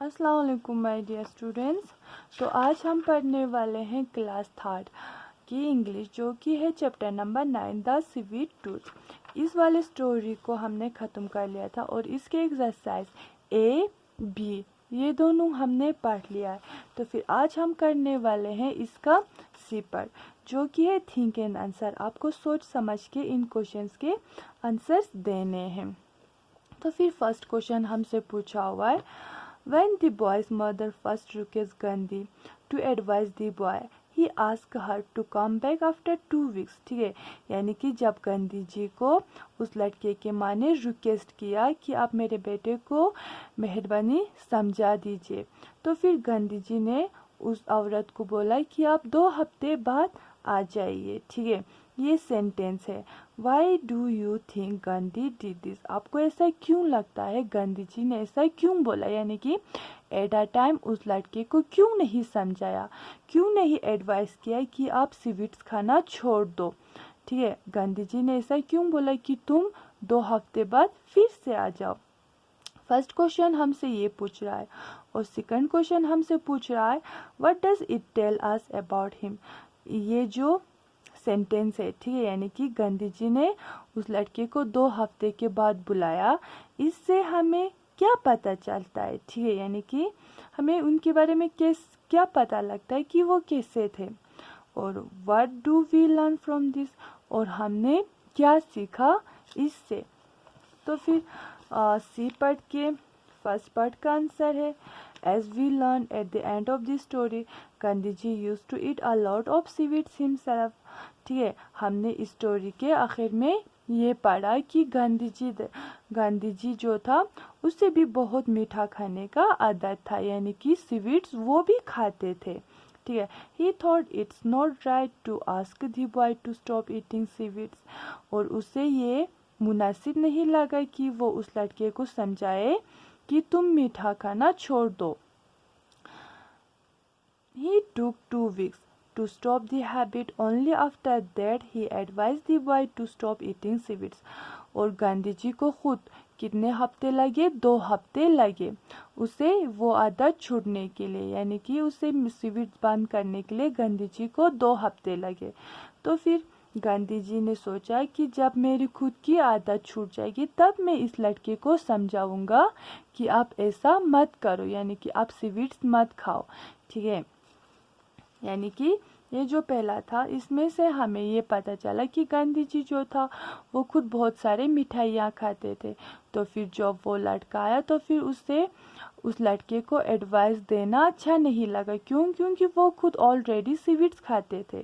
अस्सलाम वालेकुम my dear students. तो आज हम पढ़ने वाले हैं क्लास थर्ड की इंग्लिश, जो कि है chapter number 9 the sweet tooth. इस वाले स्टोरी को हमने ख़त्म कर लिया था और इसके एक्सरसाइज ए बी ये दोनों हमने पढ़ लिया है। तो फिर आज हम करने वाले हैं इसका सी पार्ट, जो कि है थिंक एंड आंसर। आपको सोच समझ के इन क्वेश्चंस के आंसर्स देने हैं। तो फिर फर्स्ट क्वेश्चन हमसे पूछा हुआ है, When the boy's mother first requested Gandhi to advise the boy, he asked her to come back after 2 weeks। ठीक है, यानी कि जब गांधी जी को उस लड़के के माँ ने रिक्वेस्ट किया कि आप मेरे बेटे को मेहरबानी समझा दीजिए, तो फिर गांधी जी ने उस औरत को बोला कि आप 2 हफ्ते बाद आ जाइए। ठीक है, ये सेंटेंस है। Why do you think Gandhi did this? आपको ऐसा क्यों लगता है गांधी जी ने ऐसा क्यों बोला, यानी कि एट अ टाइम उस लड़के को क्यों नहीं समझाया, क्यों नहीं एडवाइस किया कि आप स्वीट्स खाना छोड़ दो। ठीक है, गांधी जी ने ऐसा क्यों बोला कि तुम 2 हफ्ते बाद फिर से आ जाओ। फर्स्ट क्वेश्चन हमसे ये पूछ रहा है और सेकंड क्वेश्चन हमसे पूछ रहा है, what does it tell us about him? ये जो सेंटेंस है, ठीक है, यानी कि गांधी जी ने उस लड़के को 2 हफ्ते के बाद बुलाया, इससे हमें क्या पता चलता है? ठीक है, यानी कि हमें उनके बारे में क्या पता लगता है कि वो कैसे थे। और what do we learn from this? और हमने क्या सीखा इससे? तो फिर सी पार्ट के फर्स्ट पार्ट का आंसर है, as we learn at the end of the story, Gandhi ji use to eat a lot of sweets himself. ठीक है, हमने इस स्टोरी के आखिर में ये पढ़ा कि गांधी जी जो था उससे भी बहुत मीठा खाने का आदत था, यानी कि स्वीट्स वो भी खाते थे। ठीक है, he thought it's not right to ask the boy to stop eating sweets. और उसे ये मुनासिब नहीं लगा कि वो उस लड़के को समझाए कि तुम मीठा खाना छोड़ दो। He took 2 weeks to stop the habit. Only after that he advised the boy to stop eating sweets। और गांधी जी को खुद कितने हफ्ते लगे? 2 हफ्ते लगे उसे वो आदत छूटने के लिए, यानी कि उसे स्वीट्स बंद करने के लिए गांधी जी को 2 हफ्ते लगे। तो फिर गांधी जी ने सोचा कि जब मेरी खुद की आदत छूट जाएगी तब मैं इस लड़के को समझाऊंगा कि आप ऐसा मत करो, यानी कि आप स्वीट्स मत खाओ। ठीक है, यानी कि ये जो पहला था इसमें से हमें ये पता चला कि गांधी जी जो था वो खुद बहुत सारे मिठाइयाँ खाते थे। तो फिर जब वो लड़का आया तो फिर उससे उस लड़के को एडवाइस देना अच्छा नहीं लगा। क्यों? क्योंकि वो खुद ऑलरेडी स्वीट्स खाते थे।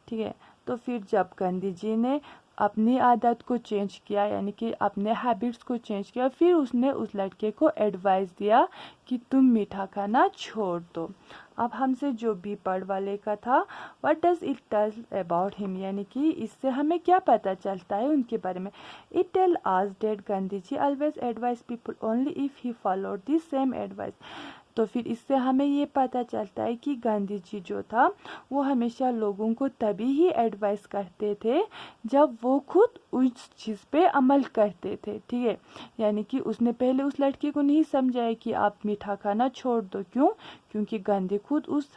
ठीक है, तो फिर जब गांधी जी ने अपनी आदत को चेंज किया, यानी कि अपने हैबिट्स को चेंज किया, फिर उसने उस लड़के को एडवाइस दिया कि तुम मीठा खाना छोड़ दो। अब हमसे जो बी पार्ट वाले का था, what does it tell about him, यानी कि इससे हमें क्या पता चलता है उनके बारे में। It tell us that Gandhi ji always advice people only if he followed the same advice. तो फिर इससे हमें ये पता चलता है कि गांधी जी जो था वो हमेशा लोगों को तभी ही एडवाइस करते थे जब वो खुद उस चीज़ पे अमल करते थे। ठीक है, यानी कि उसने पहले उस लड़के को नहीं समझाया कि आप मीठा खाना छोड़ दो। क्यों? क्योंकि गांधी खुद उस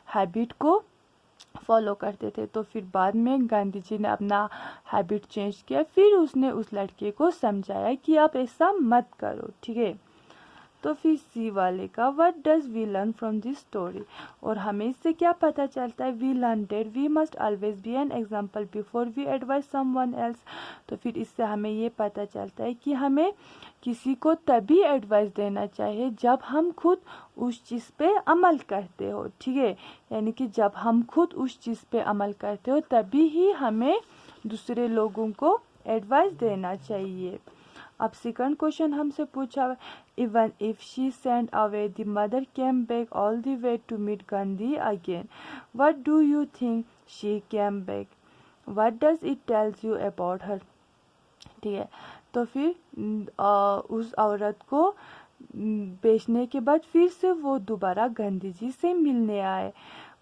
हैबिट को फॉलो करते थे। तो फिर बाद में गांधी जी ने अपना हैबिट चेंज किया, फिर उसने उस लड़के को समझाया कि आप ऐसा मत करो। ठीक है, तो फिर सी वाले का, what does we learn from this story? और हमें इससे क्या पता चलता है? We learn that we must always be an example before we advice someone else. तो फिर इससे हमें ये पता चलता है कि हमें किसी को तभी एडवाइस देना चाहिए जब हम खुद उस चीज़ पे अमल करते हो। ठीक है, यानी कि जब हम खुद उस चीज़ पे अमल करते हो तभी ही हमें दूसरे लोगों को एडवाइस देना चाहिए। अब सेकंड क्वेश्चन हमसे पूछा, even if she send away the mother came back all the way to meet Gandhi again, what do you think she came back? What does it tells you about her? ठीक है, तो फिर उस औरत को बेचने के बाद फिर से वो दोबारा गांधी जी से मिलने आए।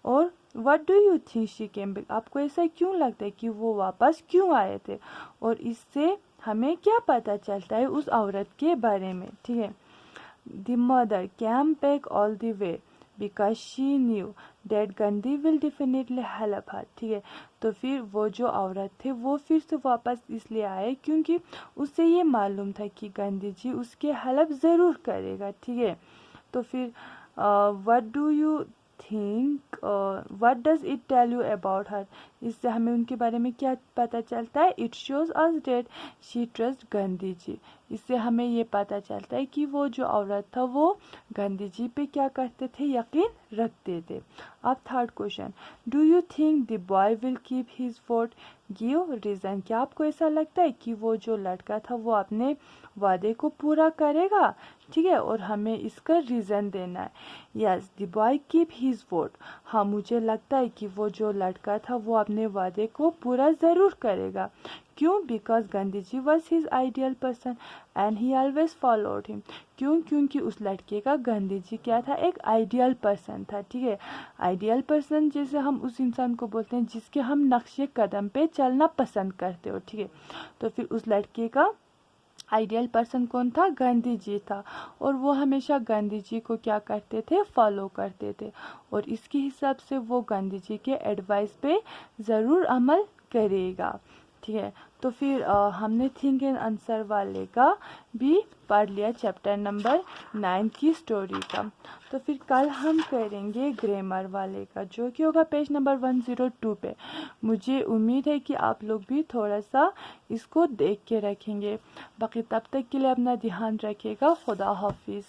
और what do you think she came back? आपको ऐसा क्यों लगता है कि वो वापस क्यों आए थे? और इससे हमें क्या पता चलता है उस औरत के बारे में? ठीक है, the mother came back all the way because she knew that Gandhi will definitely help her. ठीक है, तो फिर वो जो औरत थे वो फिर से वापस इसलिए आए क्योंकि उसे ये मालूम था कि गांधी जी उसके हेल्प ज़रूर करेगा। ठीक है, तो फिर what do you think, what does it tell you about her, इससे हमें उनके बारे में क्या पता चलता है? It shows us that she trust Gandhi ji. इससे हमें ये पता चलता है कि वो जो औरत था वो गांधी जी पे क्या करते थे? यकीन रखते थे। अब third question, do you think the boy will keep his vote, give reason. क्या आपको ऐसा लगता है कि वो जो लड़का था वो अपने वादे को पूरा करेगा? ठीक है, और हमें इसका रीज़न देना है। Yes, the boy keep his vote. हाँ, मुझे लगता है कि वो जो लड़का था वो अपने वादे को पूरा ज़रूर करेगा। क्यों? Because Gandhi ji was his ideal person and he always followed him. क्यों? क्योंकि उस लड़के का गांधी जी क्या था? एक आइडियल पर्सन था। ठीक है, आइडियल पर्सन जैसे हम उस इंसान को बोलते हैं जिसके हम नक्शे कदम पे चलना पसंद करते हो। ठीक है, तो फिर उस लड़के का आइडियल पर्सन कौन था? गांधी जी था, और वो हमेशा गांधी जी को क्या करते थे? फॉलो करते थे, और इसके हिसाब से वो गांधी जी के एडवाइस पे ज़रूर अमल करेगा। ठीक है, तो फिर हमने थिंक एंड आंसर वाले का भी पढ़ लिया, चैप्टर नंबर 9 की स्टोरी का। तो फिर कल हम करेंगे ग्रामर वाले का, जो कि होगा पेज नंबर 102 पे। मुझे उम्मीद है कि आप लोग भी थोड़ा सा इसको देख के रखेंगे। बाकी तब तक के लिए अपना ध्यान रखिएगा। खुदा हाफिज़।